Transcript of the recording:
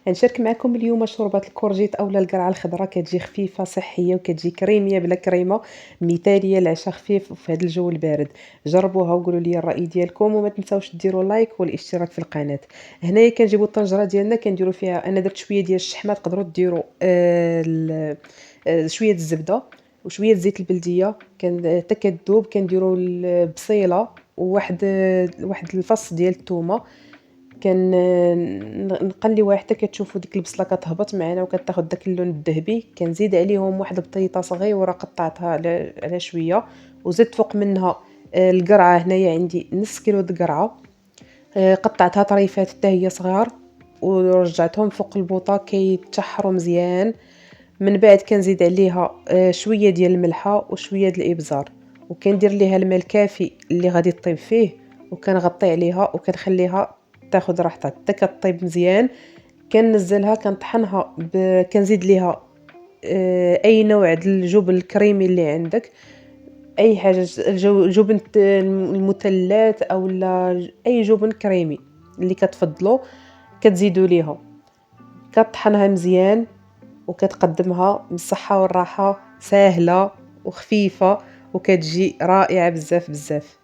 غنشارك معكم اليوم شوربة الكورجيط أولا القرعة الخضراء. كتجي خفيفة صحية وكتجي كريمية بلا كريمة، مثالية لعشاء خفيف في هذا الجو البارد. جربوها وقولوا لي الرأي ديالكم، وما تنساوش ديروا لايك والاشتراك في القناة. هنايا كنجيبوا الطنجرة ديالنا كنديروا فيها، انا درت شوية ديال الشحمة، تقدروا ديروا شوية الزبدة وشويه زيت البلديه، حتى كتذوب. كنديروا البصيله واحد الفص ديال الثومه، نقليوها حتى كتشوفوا ديك البصله كتهبط معنا وكتاخذ داك اللون الذهبي. كنزيد عليهم واحد البطيطه صغيره قطعتها على شويه، وزدت فوق منها القرعه. هنايا عندي نص كيلو د القرعه، قطعتها طريفات حتى هي صغار ورجعتهم فوق البوطه كيتشحروا مزيان. من بعد كنزيد عليها شويه ديال الملحه وشويه ديال الابزار، وكندير ليها الماء الكافي اللي غادي طيب فيه، وكنغطي عليها وكنخليها تاخذ راحتها حتى كطيب مزيان. كننزلها كنطحنها كنزيد ليها اي نوع د الجبن الكريمي اللي عندك، اي حاجه، جبن المثلث او لا اي جبن كريمي اللي كتفضلوا كتزيدوا ليها. كطحنها مزيان وكتقدمها بالصحه والراحه، ساهله وخفيفه وكتجي رائعه بزاف بزاف.